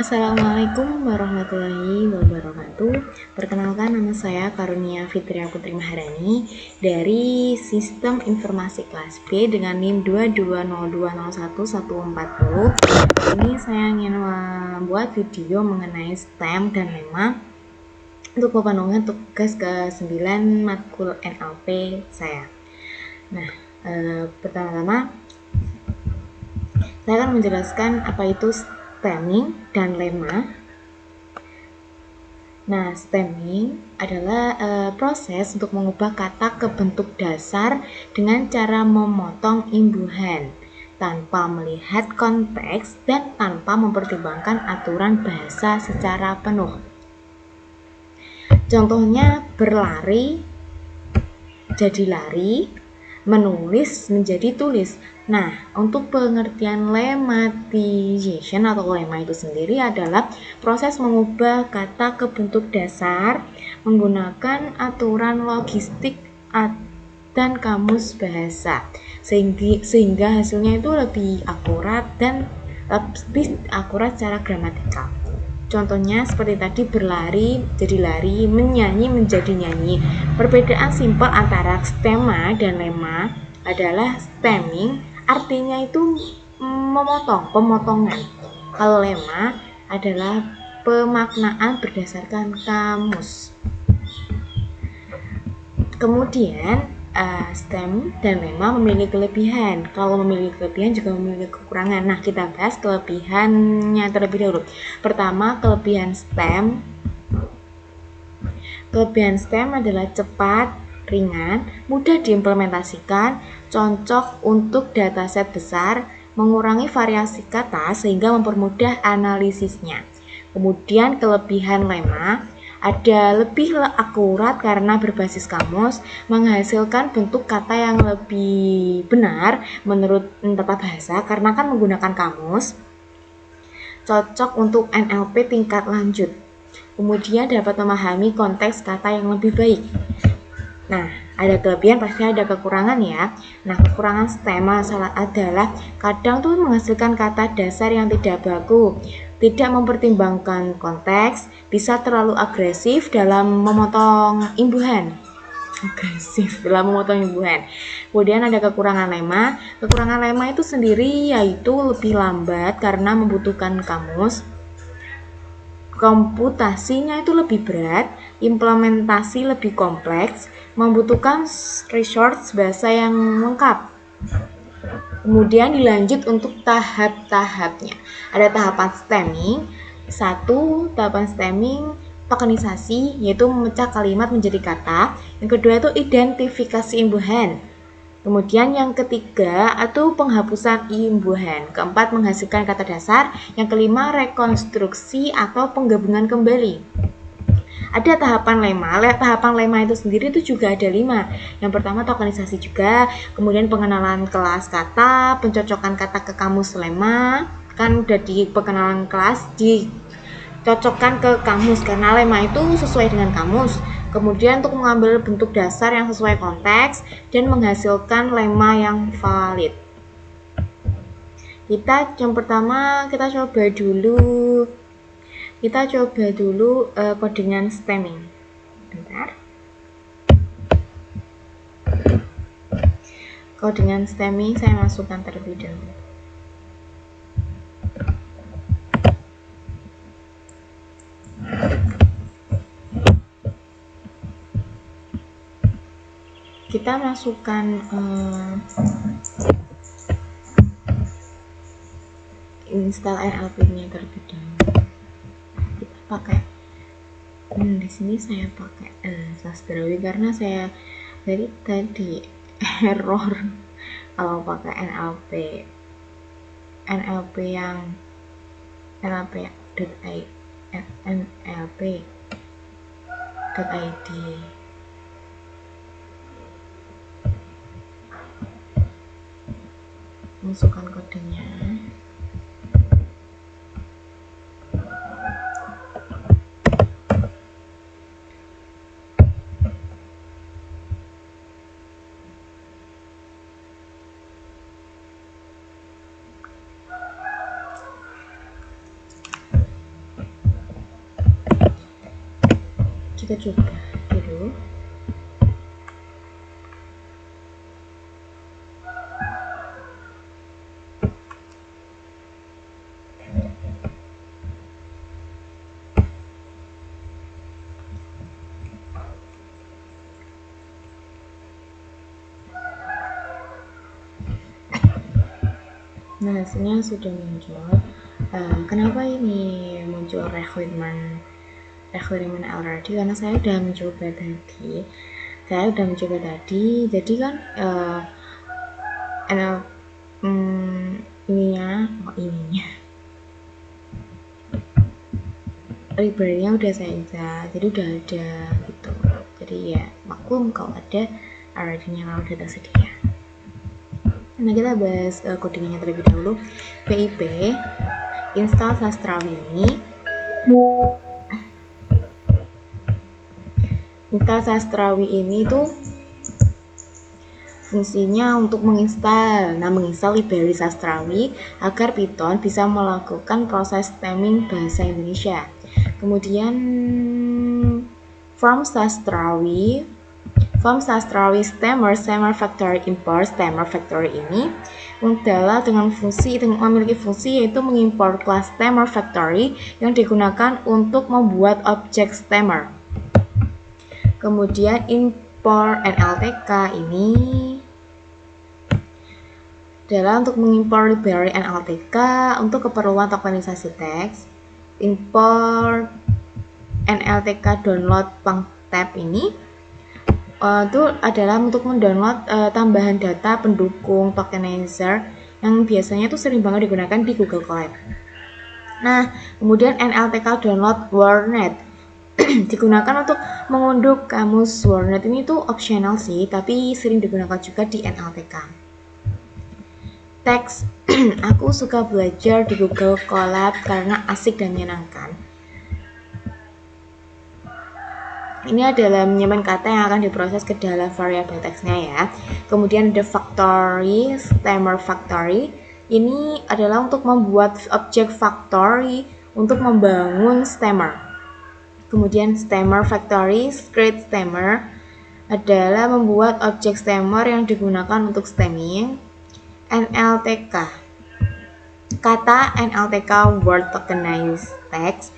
Assalamualaikum warahmatullahi wabarakatuh. Perkenalkan, nama saya Karunia Fitria Putri Maharani dari Sistem Informasi Kelas B dengan NIM 220201140. Ini saya ingin membuat video mengenai STEM dan lema untuk pemenuhan tugas ke-9 matkul NLP saya. Nah, pertama-tama saya akan menjelaskan apa itu stemming dan lema. Nah, stemming adalah proses untuk mengubah kata ke bentuk dasar dengan cara memotong imbuhan tanpa melihat konteks dan tanpa mempertimbangkan aturan bahasa secara penuh. Contohnya berlari jadi lari, menulis menjadi tulis. Nah, untuk pengertian lemmatization atau lema itu sendiri adalah proses mengubah kata ke bentuk dasar menggunakan aturan logistik dan kamus bahasa sehingga hasilnya itu lebih akurat dan lebih akurat secara gramatikal. Contohnya seperti tadi, berlari jadi lari, menyanyi menjadi nyanyi. Perbedaan simpel antara stemma dan lema adalah stemming artinya itu pemotongan. Kalau lema adalah pemaknaan berdasarkan kamus. Kemudian stem dan lema memiliki kelebihan. Kalau memiliki kelebihan juga memiliki kekurangan. Nah, kita bahas kelebihannya terlebih dahulu. Pertama, kelebihan stem. Kelebihan stem adalah cepat, ringan, mudah diimplementasikan, cocok untuk dataset besar, mengurangi variasi kata sehingga mempermudah analisisnya. Kemudian kelebihan lema ada lebih akurat karena berbasis kamus, menghasilkan bentuk kata yang lebih benar menurut tata bahasa karena kan menggunakan kamus, cocok untuk NLP tingkat lanjut. Kemudian dapat memahami konteks kata yang lebih baik. Nah, ada kelebihan pasti ada kekurangan ya. Nah, kekurangan stemma adalah kadang tuh menghasilkan kata dasar yang tidak baku, tidak mempertimbangkan konteks, bisa terlalu agresif dalam memotong imbuhan. Kemudian ada kekurangan lema. Kekurangan lema itu sendiri yaitu lebih lambat karena membutuhkan kamus. Komputasinya itu lebih berat, implementasi lebih kompleks, membutuhkan resource bahasa yang lengkap. Kemudian dilanjut untuk tahap-tahapnya. Ada tahapan stemming. 1. Tahapan stemming tokenisasi, yaitu memecah kalimat menjadi kata. Yang kedua itu identifikasi imbuhan. Kemudian yang ketiga itu penghapusan imbuhan. Keempat, menghasilkan kata dasar. Yang kelima, rekonstruksi atau penggabungan kembali. Ada tahapan lema. Tahapan lema itu sendiri itu juga ada 5. Yang pertama tokenisasi juga, kemudian pengenalan kelas kata, pencocokan kata ke kamus lema. Kan udah di pengenalan kelas dicocokkan ke kamus karena lema itu sesuai dengan kamus. Kemudian untuk mengambil bentuk dasar yang sesuai konteks dan menghasilkan lema yang valid. Yang pertama kita coba dulu codingan stemming. Bentar. Codingan stemming saya masukkan terlebih dahulu. Kita masukkan install NLP-nya terlebih dahulu. Kita pakai di sini saya pakai Sastrawi karena saya dari tadi error kalau pakai NLP yang NLP.id. Masukkan kodenya. kita coba dulu. Nah, hasilnya sudah muncul. Kenapa ini muncul requirement already? Karena saya sudah mencoba tadi. Jadi kan ininya library-nya udah saya injak, jadi udah ada gitu. Jadi ya maklum kalau ada already-nya kalau udah tersedia. Nah, kita bahas codingnya terlebih dahulu. PIP install Sastrawi ini. Install Sastrawi ini tuh fungsinya untuk menginstal library Sastrawi agar Python bisa melakukan proses stemming bahasa Indonesia. Kemudian from Sastrawi stemmer factory import stemmer factory ini adalah memiliki fungsi yaitu mengimpor kelas stemmer factory yang digunakan untuk membuat objek stemmer. Kemudian import NLTK ini adalah untuk mengimpor library NLTK untuk keperluan tokenisasi teks. Import NLTK download tab ini itu adalah untuk mendownload tambahan data pendukung tokenizer yang biasanya itu sering banget digunakan di Google Colab. Nah, kemudian NLTK download WordNet digunakan untuk mengunduh kamus WordNet. Ini tuh optional sih, tapi sering digunakan juga di NLTK. Teks, aku suka belajar di Google Colab karena asik dan menyenangkan. Ini adalah menyimpan kata yang akan diproses ke dalam variabel teksnya ya. Kemudian ada factory, stemmer factory. Ini adalah untuk membuat objek factory untuk membangun stemmer. Kemudian stemmer factory, script stemmer adalah membuat objek stemmer yang digunakan untuk stemming. NLTK. Kata NLTK word tokenized text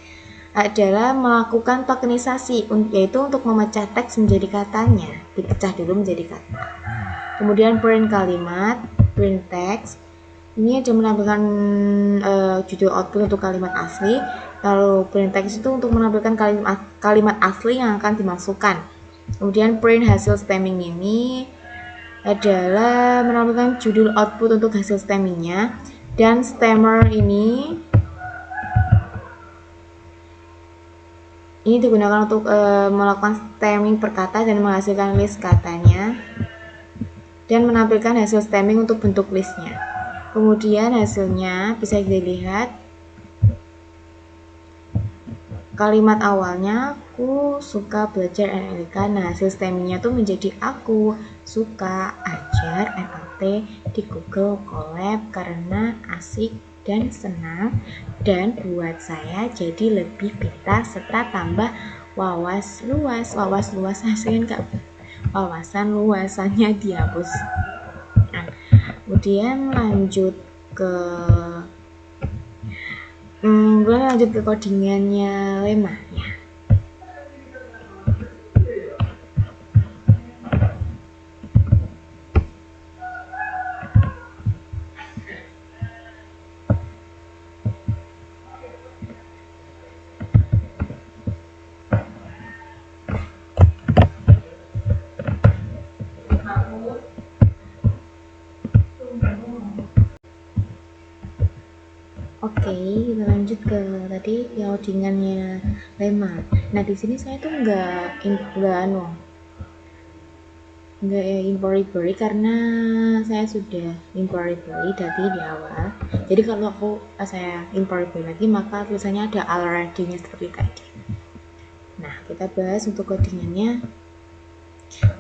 adalah melakukan tokenisasi, yaitu untuk memecah teks menjadi katanya, dipecah dulu menjadi kata. Kemudian print kalimat, print text, ini ada menampilkan judul output untuk kalimat asli, lalu print text itu untuk menampilkan kalimat asli yang akan dimasukkan. Kemudian print hasil stemming ini adalah menampilkan judul output untuk hasil stemmingnya, dan stemmer ini digunakan untuk melakukan stemming per kata dan menghasilkan list katanya dan menampilkan hasil stemming untuk bentuk listnya. Kemudian hasilnya bisa dilihat kalimat awalnya aku suka belajar NLTK. Nah, hasil stemmingnya tuh menjadi aku suka ajar NLT di Google Colab karena asik dan senang dan buat saya jadi lebih pintar serta tambah wawasan hasilnya enggak wawasan luasannya dihapus. Nah, kemudian lanjut ke codingannya Lemma ya. Oke, kita lanjut ke tadi codingannya Lemma. Nah, di sini saya tuh nggak import library karena saya sudah import library tadi di awal. Jadi kalau saya import library lagi maka tulisannya ada already-nya seperti tadi. Nah, kita bahas untuk codingannya.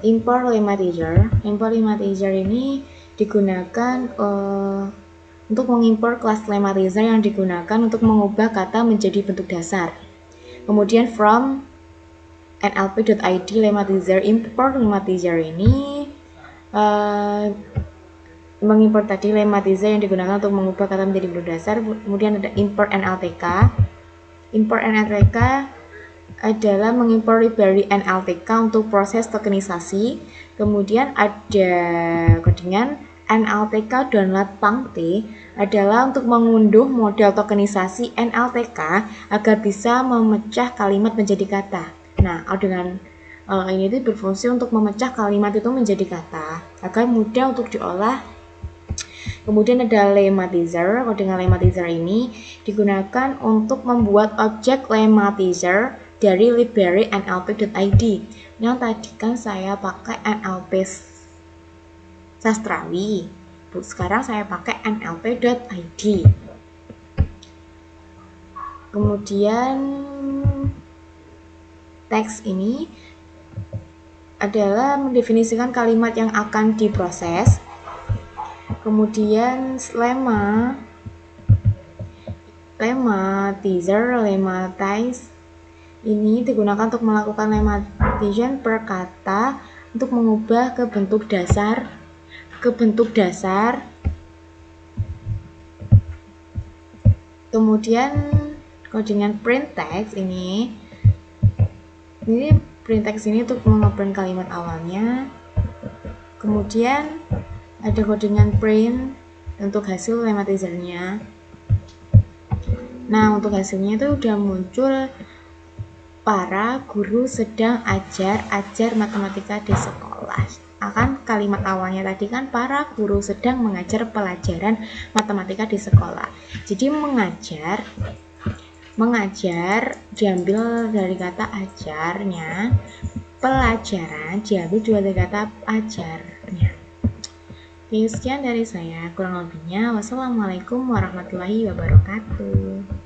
Import Lemma teacher. Import Lemma teacher ini digunakan untuk mengimpor kelas Lemma teacher yang digunakan untuk mengubah kata menjadi bentuk dasar. Kemudian from nlp.id lematizer. Import lematizer ini mengimport tadi lematizer yang digunakan untuk mengubah kata menjadi bentuk dasar. Kemudian ada import NLTK. Import NLTK adalah mengimport library NLTK untuk proses tokenisasi. Kemudian ada codingan NLTK download pangt adalah untuk mengunduh model tokenisasi NLTK agar bisa memecah kalimat menjadi kata. Nah, dengan ini itu berfungsi untuk memecah kalimat itu menjadi kata agar mudah untuk diolah. Kemudian ada lematizer. Codingan lematizer ini digunakan untuk membuat objek lematizer dari library nlp.id. Yang tadi kan saya pakai NLP sastrawi. Sekarang saya pakai nlp.id. Kemudian teks ini adalah mendefinisikan kalimat yang akan diproses. Kemudian lematize ini digunakan untuk melakukan lemmatization per kata untuk mengubah ke bentuk dasar. Kemudian codingan print text ini print text ini untuk mengeprint kalimat awalnya. Kemudian ada codingan print untuk hasil lemmatizernya. Nah, untuk hasilnya itu udah muncul para guru sedang ajar matematika di sekolah. Akan kalimat awalnya tadi kan para guru sedang mengajar pelajaran matematika di sekolah. Jadi mengajar diambil dari kata ajarnya, pelajaran diambil dari kata ajarnya. Oke, sekian dari saya. Kurang lebihnya, wassalamualaikum warahmatullahi wabarakatuh.